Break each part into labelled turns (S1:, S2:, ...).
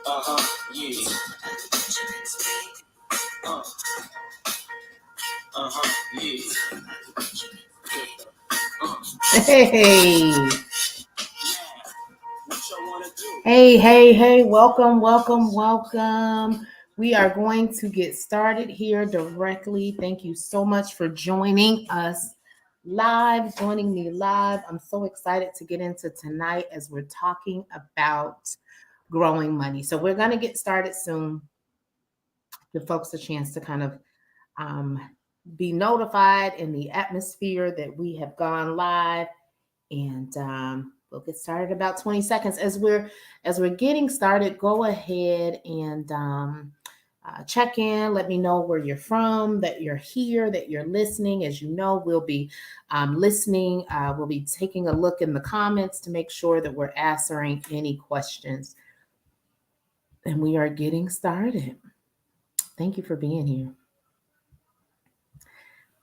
S1: Yeah. Yeah. Hey. Hey, welcome. We are going to get started here directly. Thank you so much for joining us joining me live. I'm so excited to get into tonight as we're talking about growing money. So we're going to get started soon. Give folks a chance to kind of um, be notified in the atmosphere that we have gone live, and we'll get started in about 20 seconds. As we're getting started, go ahead and check in. Let me know where you're from, that you're here, that you're listening. As you know, we'll be listening. We'll be taking a look in the comments to make sure that we're answering any questions. And we are getting started. Thank you for being here.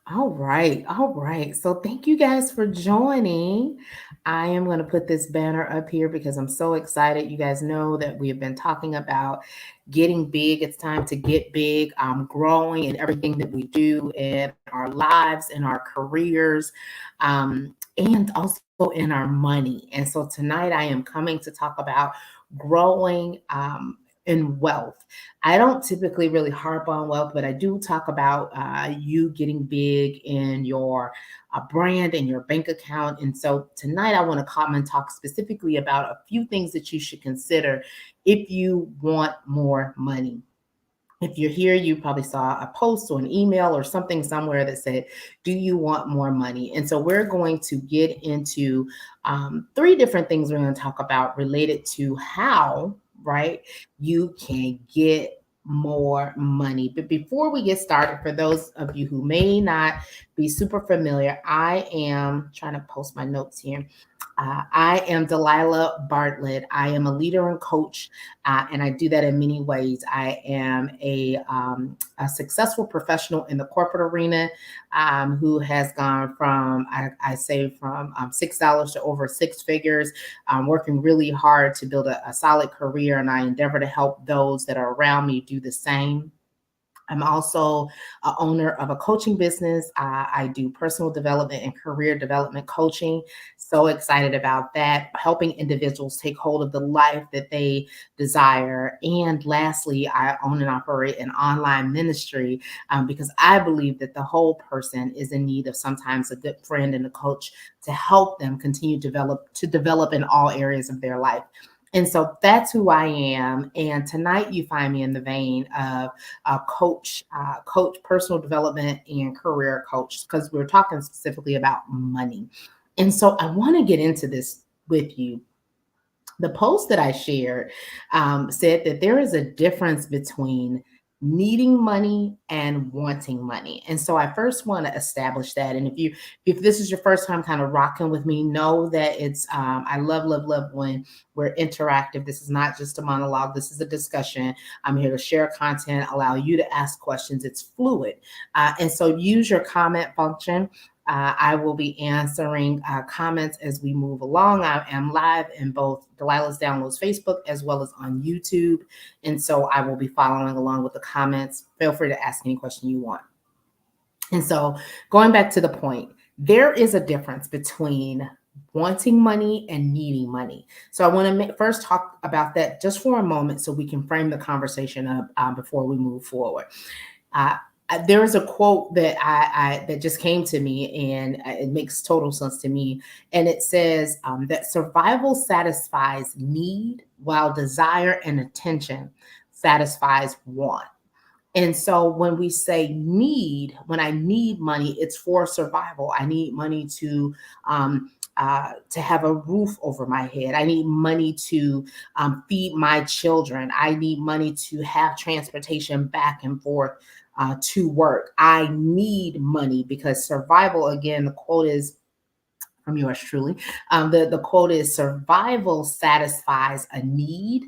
S1: All right. So thank you guys for joining. I am going to put this banner up here because I'm so excited. You guys know that we have been talking about getting big. It's time to get big, growing in everything that we do in our lives, in our careers, and also in our money. And so tonight I am coming to talk about growing in wealth. I don't typically really harp on wealth, but I do talk about you getting big in your brand and your bank account. And so tonight I want to come and talk specifically about a few things that you should consider if you want more money. If you're here, you probably saw a post or an email or something somewhere that said, do you want more money? And so we're going to get into three different things we're going to talk about related to how, right, you can get more money. But before we get started, for those of you who may not be super familiar, I am trying to post my notes here. I am Delilah Bartlett. I am a leader and coach, and I do that in many ways. I am a successful professional in the corporate arena who has gone from, I say, from $6 to over six figures, working really hard to build a solid career, and I endeavor to help those that are around me do the same. I'm also a owner of a coaching business. I do personal development and career development coaching. So excited about that, helping individuals take hold of the life that they desire. And lastly, I own and operate an online ministry because I believe that the whole person is in need of sometimes a good friend and a coach to help them continue to develop in all areas of their life. And so that's who I am. And tonight you find me in the vein of coach, personal development and career coach, because we're talking specifically about money. And so I want to get into this with you. The post that I shared said that there is a difference between needing money and wanting money. And so I first want to establish that. And if this is your first time kind of rocking with me, know that it's I love when we're interactive. This is not just a monologue. This is a discussion. I'm here to share content, allow you to ask questions. It's fluid. And so use your comment function. I will be answering comments as we move along. I am live in both Delilah's Downloads Facebook as well as on YouTube. And so I will be following along with the comments. Feel free to ask any question you want. And so going back to the point, there is a difference between wanting money and needing money. So I want to first talk about that just for a moment so we can frame the conversation up before we move forward. There is a quote that that just came to me, and it makes total sense to me. And it says that survival satisfies need, while desire and attention satisfies want. And so when we say need, when I need money, it's for survival. I need money to have a roof over my head. I need money to feed my children. I need money to have transportation back and forth to work. I need money because survival, again, the quote is from yours truly. The quote is survival satisfies a need,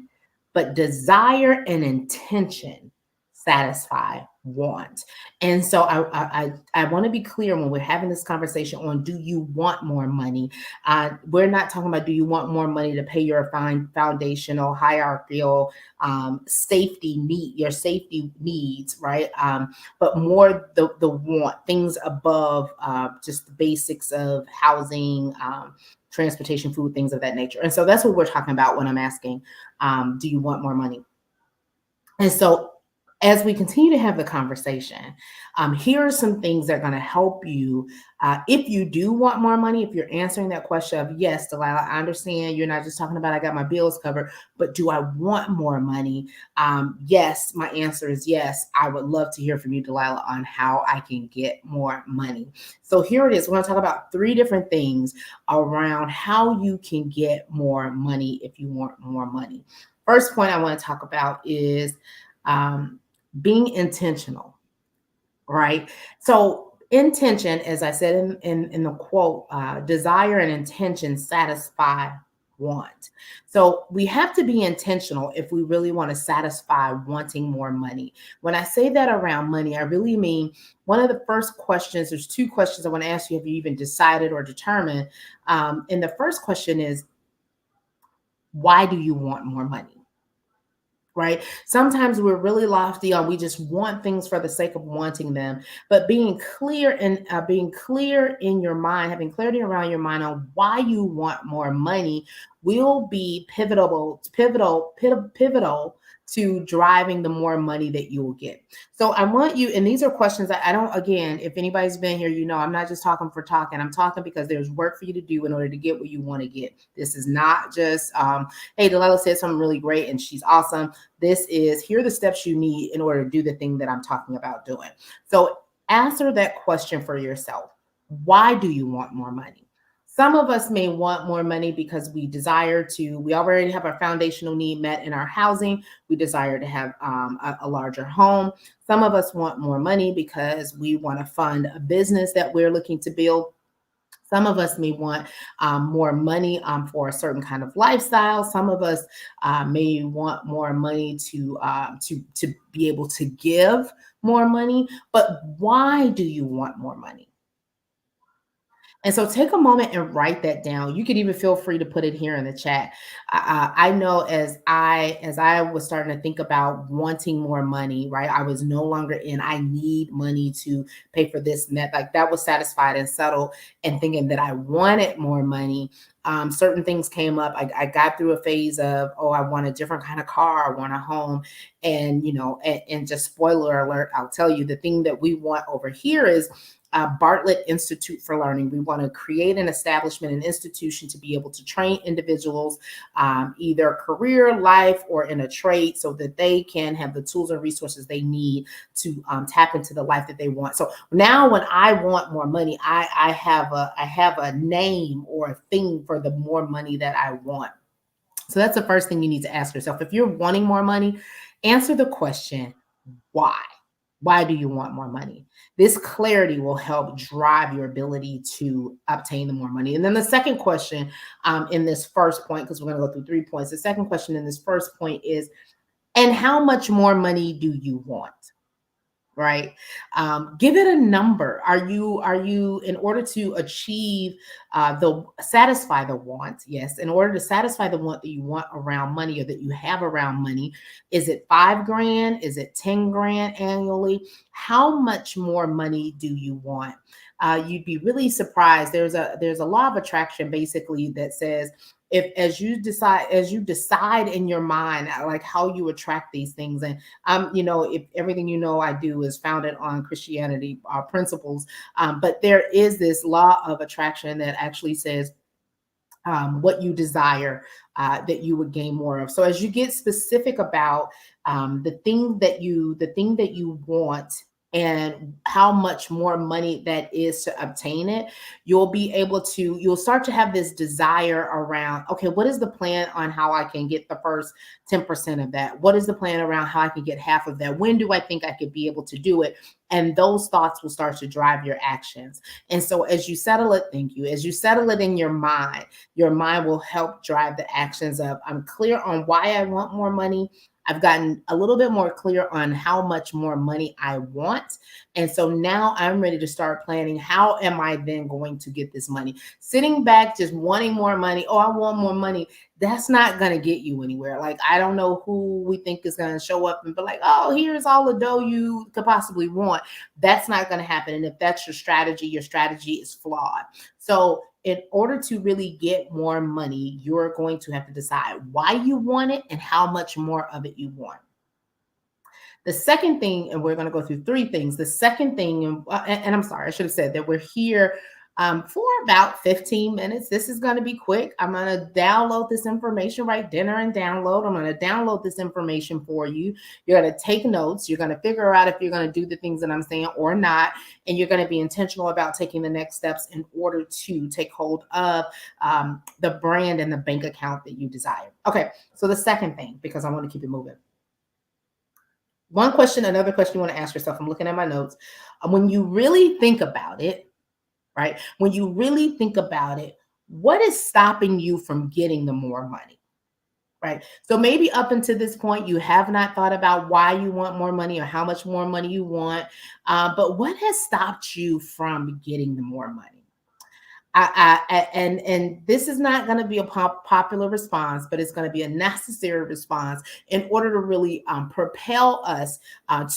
S1: but desire and intention satisfy want. And so I want to be clear when we're having this conversation on, do you want more money? We're not talking about, do you want more money to pay your foundational hierarchical your safety needs, right? But more the want, things above just the basics of housing, transportation, food, things of that nature. And so that's what we're talking about when I'm asking, do you want more money? And so, as we continue to have the conversation, here are some things that are going to help you. If you do want more money, if you're answering that question of, yes, Delilah, I understand you're not just talking about I got my bills covered, but do I want more money? Yes, my answer is yes. I would love to hear from you, Delilah, on how I can get more money. So here it is. We're going to talk about 3 different things around how you can get more money if you want more money. First point I want to talk about is being intentional, right? So intention, as I said in the quote, desire and intention satisfy want. So we have to be intentional if we really want to satisfy wanting more money. When I say that around money, I really mean one of the first questions, there's 2 questions I want to ask you, have you even decided or determined? And the first question is, why do you want more money? Right? Sometimes we're really lofty on we just want things for the sake of wanting them, but being clear in your mind, having clarity around your mind on why you want more money will be pivotal to driving the more money that you will get. So I want you, and these are questions that I don't, again, if anybody's been here, I'm not just talking for talking. I'm talking because there's work for you to do in order to get what you want to get. This is not just, hey, Delilah said something really great and she's awesome. This is, here are the steps you need in order to do the thing that I'm talking about doing. So answer that question for yourself. Why do you want more money? Some of us may want more money because we already have our foundational need met in our housing. We desire to have a larger home. Some of us want more money because we want to fund a business that we're looking to build. Some of us may want more money for a certain kind of lifestyle. Some of us may want more money to be able to give more money. But why do you want more money? And so take a moment and write that down. You could even feel free to put it here in the chat. I know as I was starting to think about wanting more money, right? I was no longer in I need money to pay for this and that. Like that was satisfied and settled, and thinking that I wanted more money. Certain things came up. I got through a phase of, oh, I want a different kind of car. I want a home. And, and just spoiler alert, I'll tell you the thing that we want over here is Bartlett Institute for Learning. We want to create an establishment, an institution to be able to train individuals, either career, life, or in a trade, so that they can have the tools and resources they need to tap into the life that they want. So now when I want more money, I have a name or a thing for the more money that I want. So that's the first thing you need to ask yourself. If you're wanting more money, answer the question, why? Why do you want more money? This clarity will help drive your ability to obtain the more money. And then the second question in this first point, because we're going to go through 3 points. The second question in this first point is, and how much more money do you want? Right? Give it a number. Are you in order to achieve satisfy the want? Yes. In order to satisfy the want that you want around money or that you have around money, is it $5,000? Is it 10 grand annually? How much more money do you want? You'd be really surprised. There's a law of attraction basically that says, if as you decide in your mind like how you attract these things, and if everything I do is founded on Christianity principles, but there is this law of attraction that actually says what you desire that you would gain more of. So as you get specific about the thing that you want and how much more money that is to obtain it, you'll start to have this desire around, okay, what is the plan on how I can get the first 10% of that? What is the plan around how I can get half of that? When do I think I could be able to do it? And those thoughts will start to drive your actions. And so as you settle it, as you settle it in your mind will help drive the actions of, I'm clear on why I want more money. I've gotten a little bit more clear on how much more money I want. And so now I'm ready to start planning. How am I then going to get this money? Sitting back, just wanting more money. Oh, I want more money. That's not going to get you anywhere. Like, I don't know who we think is going to show up and be like, oh, here's all the dough you could possibly want. That's not going to happen. And if that's your strategy is flawed. So in order to really get more money, you're going to have to decide why you want it and how much more of it you want. The second thing, and we're going to go through three things. The second thing, and I'm sorry, I should have said that we're here for about 15 minutes. This is going to be quick. I'm going to download this information, right? Dinner and download. I'm going to download this information for you. You're going to take notes. You're going to figure out if you're going to do the things that I'm saying or not. And you're going to be intentional about taking the next steps in order to take hold of the brand and the bank account that you desire. Okay, so the second thing, because I want to keep it moving. One question, another question you want to ask yourself. I'm looking at my notes. When you really think about it, right? When you really think about it, what is stopping you from getting the more money, right? So maybe up until this point, you have not thought about why you want more money or how much more money you want. But what has stopped you from getting the more money? And this is not going to be a popular response, but it's going to be a necessary response in order to really propel us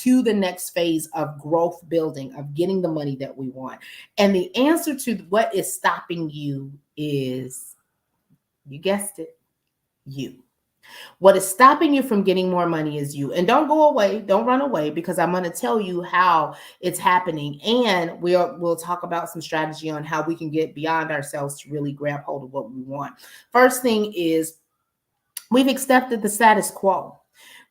S1: to the next phase of growth building, of getting the money that we want. And the answer to what is stopping you is, you guessed it, you. What is stopping you from getting more money is you. And don't go away. Don't run away, because I'm going to tell you how it's happening. And we'll talk about some strategy on how we can get beyond ourselves to really grab hold of what we want. First thing is, we've accepted the status quo.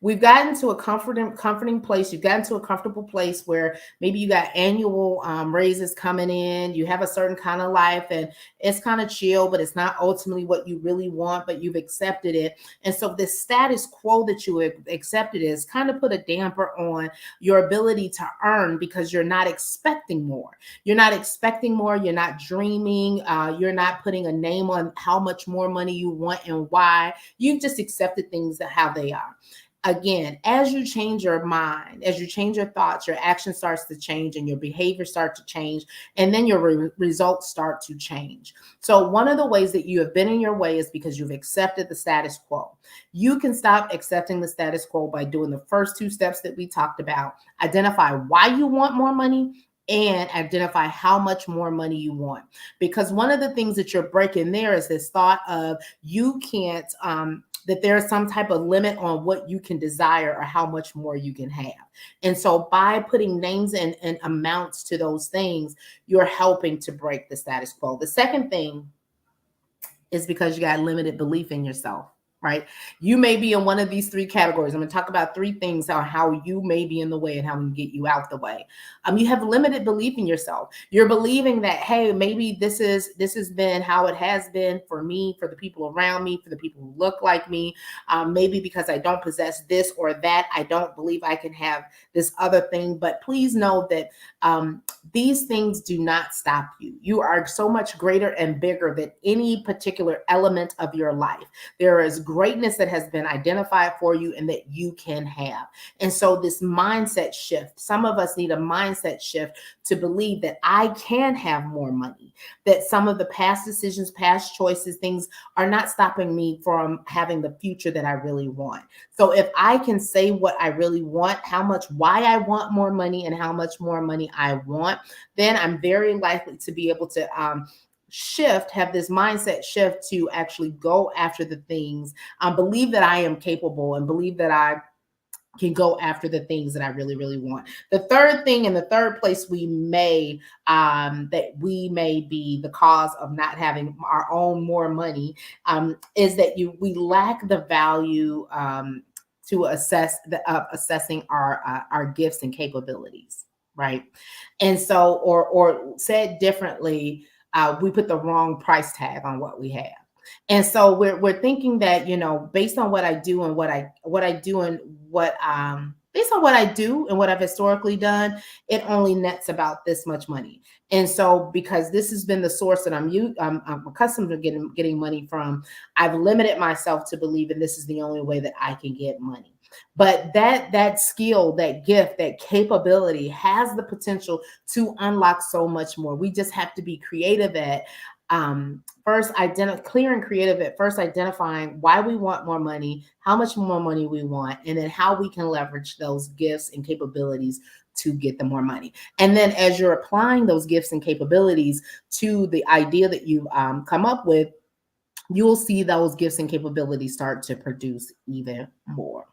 S1: We've gotten to a comforting place. You've gotten to a comfortable place where maybe you got annual raises coming in. You have a certain kind of life and it's kind of chill, but it's not ultimately what you really want, but you've accepted it. And so this status quo that you have accepted is kind of put a damper on your ability to earn, because you're not expecting more. You're not expecting more. You're not dreaming. You're not putting a name on how much more money you want and why. You've just accepted things how they are. Again, as you change your mind, as you change your thoughts, your action starts to change and your behavior starts to change, and then your results start to change. So one of the ways that you have been in your way is because you've accepted the status quo. You can stop accepting the status quo by doing the first two steps that we talked about. Identify why you want more money and identify how much more money you want. Because one of the things that you're breaking there is this thought of you can't, that there's some type of limit on what you can desire or how much more you can have. And so by putting names and amounts to those things, you're helping to break the status quo. The second thing is because you got limited belief in yourself. Right? You may be in one of these three categories. I'm going to talk about three things on how you may be in the way and how we can get you out the way. You have limited belief in yourself. You're believing that, hey, maybe this has been how it has been for me, for the people around me, for the people who look like me. Maybe because I don't possess this or that, I don't believe I can have this other thing. But please know that these things do not stop you. You are so much greater and bigger than any particular element of your life. There is greatness that has been identified for you and that you can have. And so this mindset shift, some of us need a mindset shift to believe that I can have more money, that some of the past decisions, past choices, things are not stopping me from having the future that I really want. So if I can say what I really want, why I want more money and how much more money I want, then I'm very likely to be able to have this mindset shift to actually go after the things, believe that I am capable and believe that I can go after the things that I really, really want. The third thing, and the third place we may be the cause of not having our own more money, is that we lack the value to assessing our gifts and capabilities, right? And so, or said differently, we put the wrong price tag on what we have. And so we're thinking that, based on what I do and what based on what I do and what I've historically done, it only nets about this much money. And so, because this has been the source that I'm accustomed to getting money from, I've limited myself to believing this is the only way that I can get money. But that skill, that gift, that capability has the potential to unlock so much more. We just have to be creative at clear and creative at first identifying why we want more money, how much more money we want, and then how we can leverage those gifts and capabilities to get the more money. And then as you're applying those gifts and capabilities to the idea that you come up with, you'll see those gifts and capabilities start to produce even more.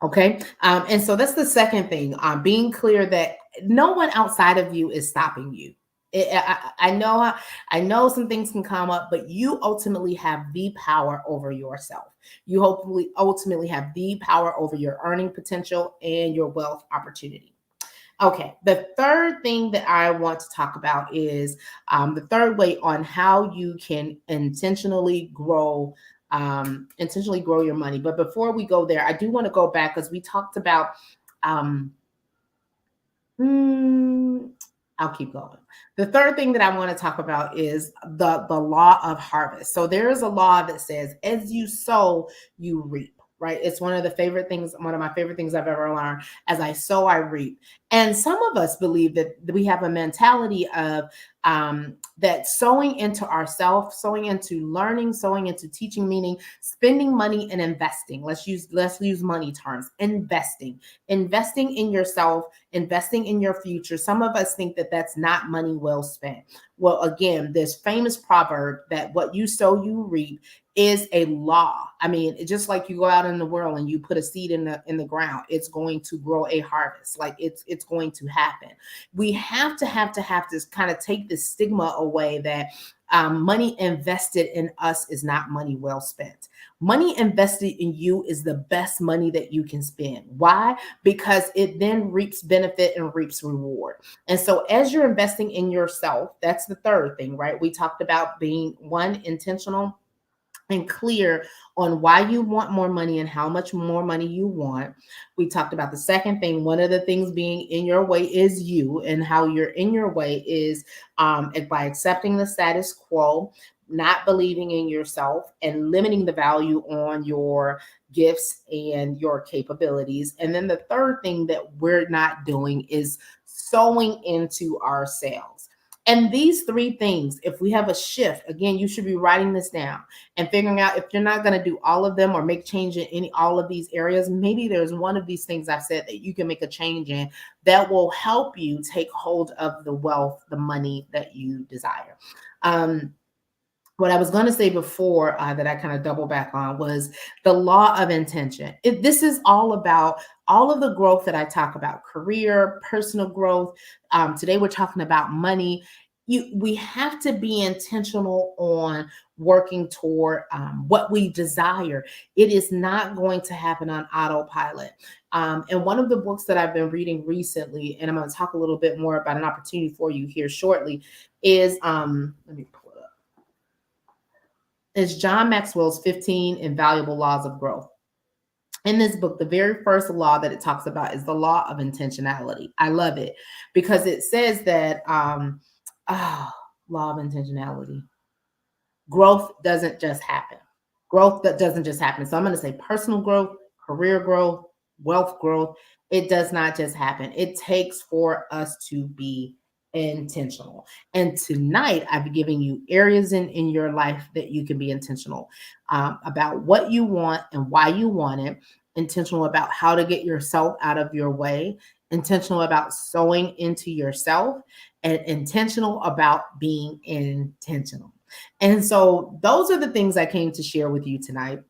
S1: Okay. And so that's the second thing, being clear that no one outside of you is stopping you. I know some things can come up, but you ultimately have the power over yourself. You hopefully ultimately have the power over your earning potential and your wealth opportunity. Okay, the third thing that I want to talk about is the third way on how you can intentionally grow your money. But before we go there, I do want to go back because we talked about um, mm, I'll keep going. The third thing that I want to talk about is the law of harvest. So there is a law that says, as you sow, you reap. Right? It's one of my favorite things I've ever learned. As I sow, I reap. And some of us believe that we have a mentality of that sowing into ourselves, sowing into learning, sowing into teaching, meaning spending money and investing. Let's use money terms. Investing in yourself, investing in your future. Some of us think that that's not money well spent. Well, again, this famous proverb that what you sow, you reap is a law. I mean, it's just like you go out in the world and you put a seed in the ground, it's going to grow a harvest. Like it's going to happen. We have to kind of take this stigma away that money invested in us is not money well spent. Money invested in you is the best money that you can spend. Why? Because it then reaps benefit and reaps reward. And so as you're investing in yourself, that's the third thing, right? We talked about being intentional and clear on why you want more money and how much more money you want. We talked about the second thing. One of the things being in your way is you, and how you're in your way is by accepting the status quo, not believing in yourself, and limiting the value on your gifts and your capabilities. And then the third thing that we're not doing is sowing into ourselves. And these three things, if we have a shift, again, you should be writing this down and figuring out if you're not going to do all of them or make change in all of these areas. Maybe there's one of these things I've said that you can make a change in that will help you take hold of the wealth, the money that you desire. What I was going to say before that I kind of double back on was the law of intention. This is all about all of the growth that I talk about, career, personal growth. Today we're talking about money. We have to be intentional on working toward what we desire. It is not going to happen on autopilot. And one of the books that I've been reading recently, and I'm going to talk a little bit more about an opportunity for you here shortly, is let me pull it up. It's John Maxwell's 15 Invaluable Laws of Growth. In this book, the very first law that it talks about is the law of intentionality. I love it because it says that law of intentionality. Growth doesn't just happen. Growth that doesn't just happen. So I'm going to say personal growth, career growth, wealth growth. It does not just happen. It takes for us to be intentional. And tonight, I've given you areas in your life that you can be intentional about what you want and why you want it, intentional about how to get yourself out of your way, intentional about sowing into yourself, and intentional about being intentional. And so those are the things I came to share with you tonight.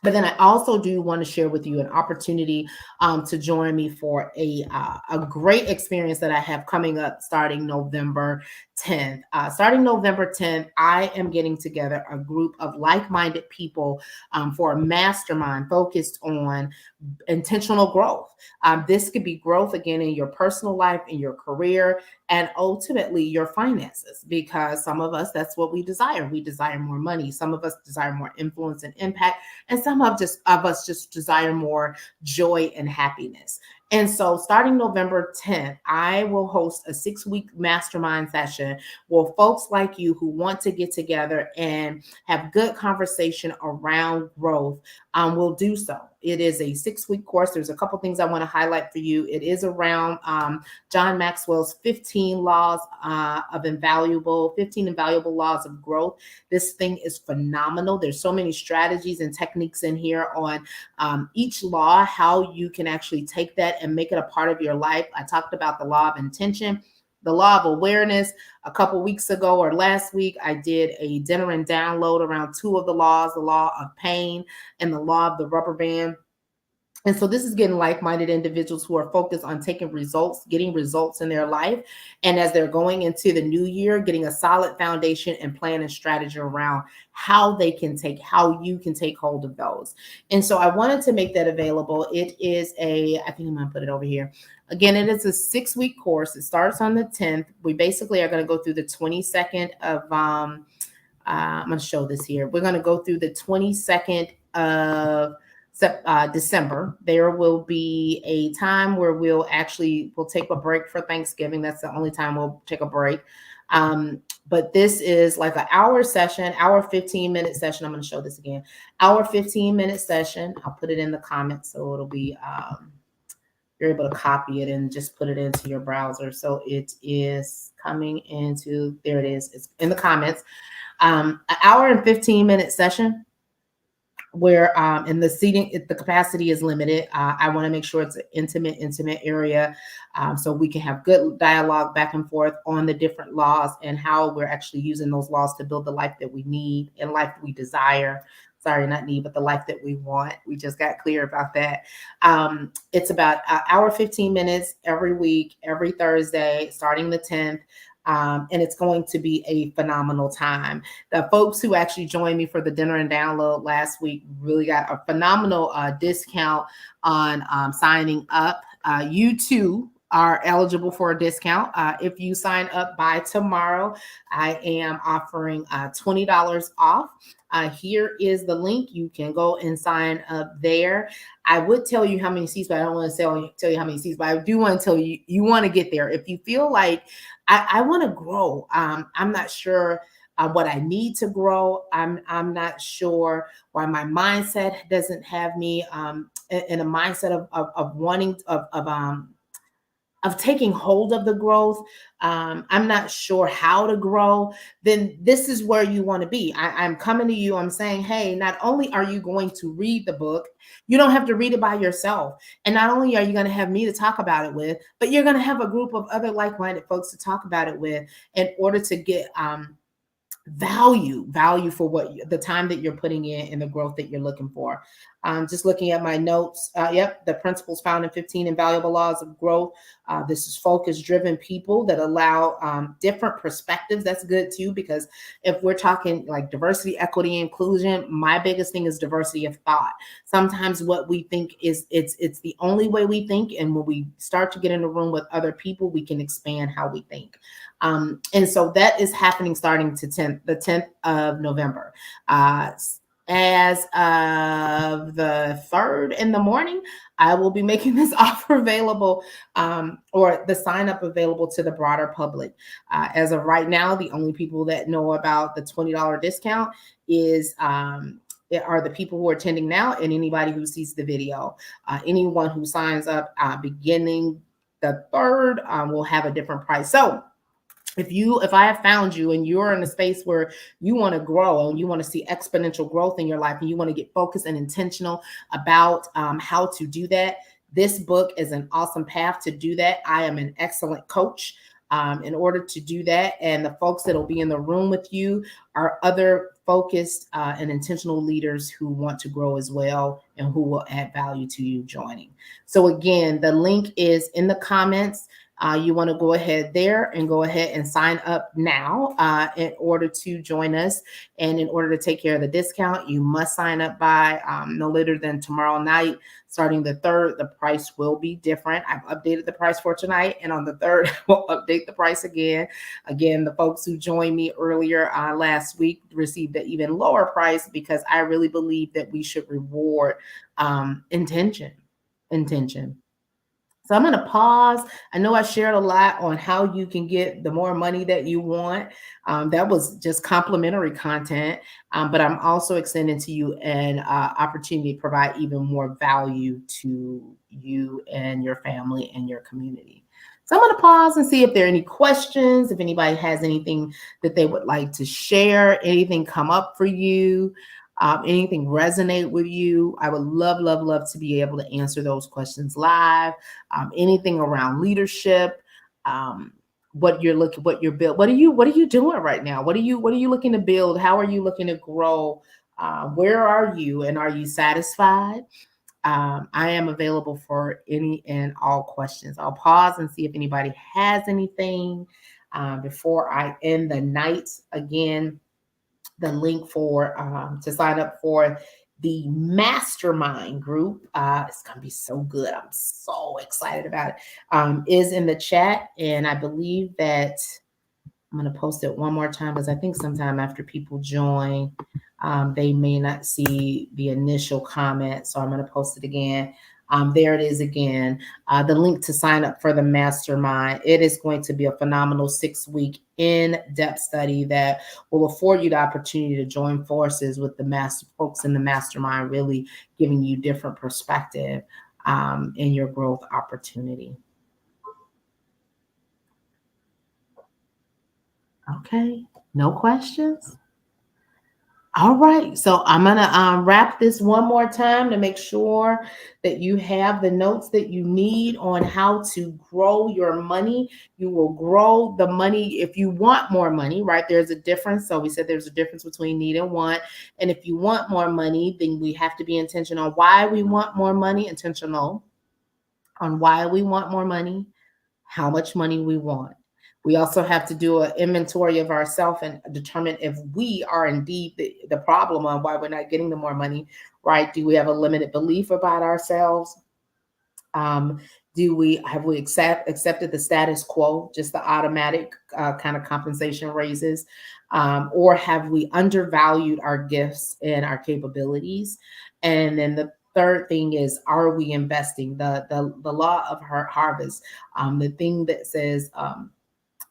S1: But then I also do want to share with you an opportunity to join me for a great experience that I have coming up starting November 10th. Starting November 10th, I am getting together a group of like-minded people for a mastermind focused on intentional growth. This could be growth again in your personal life, in your career, and ultimately your finances, because some of us, that's what we desire. We desire more money. Some of us desire more influence and impact, and some some of us just desire more joy and happiness. And so starting November 10th, I will host a 6-week mastermind session where folks like you who want to get together and have good conversation around growth will do so. It is a 6-week course. There's a couple things I want to highlight for you. It is around John Maxwell's 15 invaluable laws of growth. This thing is phenomenal. There's so many strategies and techniques in here on each law, how you can actually take that and make it a part of your life. I talked about the law of intention, the law of awareness. A couple weeks ago or last week, I did a dinner and download around 2 of the laws, the law of pain and the law of the rubber band. And so this is getting like-minded individuals who are focused on taking results, getting results in their life. And as they're going into the new year, getting a solid foundation and plan and strategy around how you can take hold of those. And so I wanted to make that available. It is I think I'm going to put it over here. Again, it is a 6-week course. It starts on the 10th. We basically are going to go through the 22nd of, I'm going to show this here. We're going to go through the 22nd of December. There will be a time where we'll take a break for Thanksgiving. That's the only time we'll take a break. But this is like an hour session, 15-minute session. I'm going to show this again. 15-minute session. I'll put it in the comments so it'll be, you're able to copy it and just put it into your browser. So it is coming into, there it is. It's in the comments. An 15-minute session where in the seating, the capacity is limited. I want to make sure it's an intimate area so we can have good dialogue back and forth on the different laws and how we're actually using those laws to build the life that we need and life we desire. Sorry, not need, but the life that we want. We just got clear about that. It's about an hour, 15 minutes every week, every Thursday, starting the 10th. And it's going to be a phenomenal time. The folks who actually joined me for the dinner and download last week really got a phenomenal discount on signing up. You too are eligible for a discount. If you sign up by tomorrow, I am offering $20 off. Here is the link. You can go and sign up there. I would tell you how many seats, but I don't want to tell you how many seats, but I do want to tell you, you want to get there. If you feel like I want to grow, I'm not sure what I need to grow. I'm not sure why my mindset doesn't have me in a mindset of wanting of taking hold of the growth. I'm not sure how to grow. Then this is where you want to be. I'm coming to you. I'm saying, hey, not only are you going to read the book, you don't have to read it by yourself. And not only are you going to have me to talk about it with, but you're going to have a group of other like-minded folks to talk about it with in order to get value for the time that you're putting in and the growth that you're looking for. Just looking at my notes. Yep, the principles found in 15 invaluable laws of growth. This is focus-driven people that allow different perspectives. That's good too, because if we're talking like diversity, equity, inclusion, my biggest thing is diversity of thought. Sometimes what we think is it's the only way we think, and when we start to get in a room with other people, we can expand how we think. And so that is happening starting to the 10th of November. As of the 3rd in the morning, I will be making this offer available or the sign up available to the broader public. As of right now, the only people that know about the $20 discount are the people who are attending now and anybody who sees the video. Anyone who signs up beginning the 3rd will have a different price. So if I have found you and you're in a space where you want to grow and you want to see exponential growth in your life and you want to get focused and intentional about how to do that, this book is an awesome path to do that. I am an excellent coach in order to do that. And the folks that will be in the room with you are other focused and intentional leaders who want to grow as well and who will add value to you joining. So again, the link is in the comments. You want to go ahead there and go ahead and sign up now in order to join us. And in order to take care of the discount, you must sign up by no later than tomorrow night. Starting the 3rd, the price will be different. I've updated the price for tonight, and on the 3rd, we'll update the price again. Again, the folks who joined me earlier last week received an even lower price because I really believe that we should reward intention. So I'm going to pause. I know I shared a lot on how you can get the more money that you want. That was just complimentary content, but I'm also extending to you an opportunity to provide even more value to you and your family and your community. So I'm going to pause and see if there are any questions, if anybody has anything that they would like to share, anything come up for you. Anything resonate with you. I would love to be able to answer those questions live. Anything around leadership, what you're build. What are you doing right now? What are you looking to build? How are you looking to grow? Where are you, and are you satisfied? I am available for any and all questions. I'll pause and see if anybody has anything before I end the night. Again, the link for to sign up for the mastermind group. It's gonna be so good. I'm so excited about it. Is in the chat, and I believe that I'm gonna post it one more time because I think sometime after people join, they may not see the initial comment. So I'm gonna post it again. There it is again. The link to sign up for the mastermind. It is going to be a phenomenal 6-week in-depth study that will afford you the opportunity to join forces with the master folks in the mastermind, really giving you different perspective in your growth opportunity. Okay, no questions? All right, so I'm gonna wrap this one more time to make sure that you have the notes that you need on how to grow your money. You will grow the money if you want more money, right? There's a difference. So we said there's a difference between need and want. And if you want more money, then we have to be intentional on why we want more money, intentional on why we want more money, how much money we want. We also have to do an inventory of ourselves and determine if we are indeed the problem on why we're not getting the more money, right? Do we have a limited belief about ourselves? Have we accepted the status quo, just the automatic kind of compensation raises? Or have we undervalued our gifts and our capabilities? And then the third thing is, are we investing? The law of harvest, the thing that says,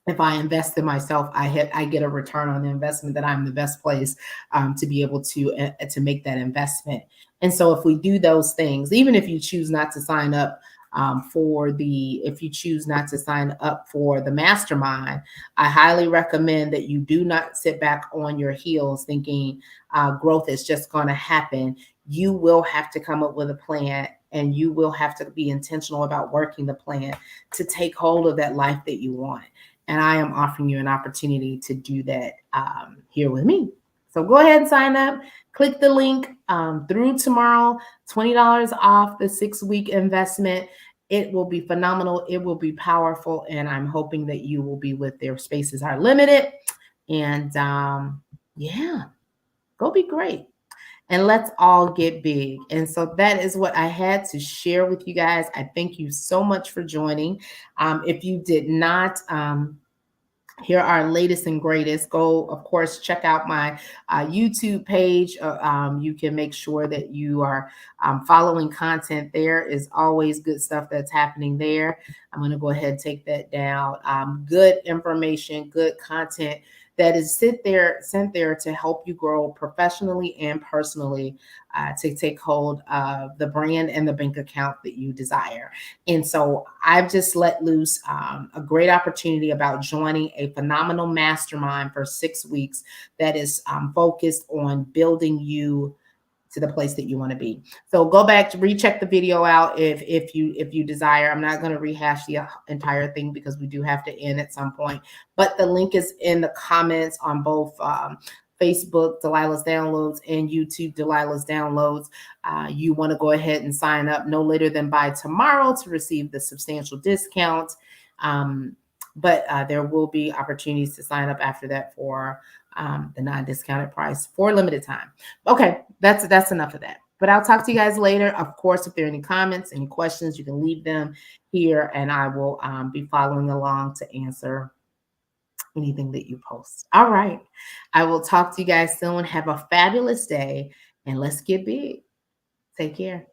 S1: if I invest in myself, I get a return on the investment, that I'm the best place to be able to make that investment. And so if we do those things, even if you choose not to sign up if you choose not to sign up for the mastermind, I highly recommend that you do not sit back on your heels thinking growth is just going to happen. You will have to come up with a plan, and you will have to be intentional about working the plan to take hold of that life that you want. And I am offering you an opportunity to do that here with me. So go ahead and sign up. Click the link through tomorrow, $20 off the 6-week investment. It will be phenomenal. It will be powerful. And I'm hoping that you will be with their spaces are limited. And yeah, go be great. And let's all get big. And so that is what I had to share with you guys. I thank you so much for joining. If you did not hear our latest and greatest, go, of course, check out my YouTube page. You can make sure that you are following content. There is always good stuff that's happening there. I'm going to go ahead and take that down. Good information, good content that is sent there to help you grow professionally and personally, to take hold of the brand and the bank account that you desire. And so I've just let loose a great opportunity about joining a phenomenal mastermind for 6 weeks that is focused on building you to the place that you want to be. So go back to recheck the video out if you desire. I'm not going to rehash the entire thing because we do have to end at some point, but the link is in the comments on both Facebook, Delilah's Downloads, and YouTube, Delilah's Downloads. You want to go ahead and sign up no later than by tomorrow to receive the substantial discount. But there will be opportunities to sign up after that for the non-discounted price for a limited time. Okay, that's enough of that. But I'll talk to you guys later. Of course, if there are any comments, any questions, you can leave them here, and I will be following along to answer anything that you post. All right. I will talk to you guys soon. Have a fabulous day, and let's get big. Take care.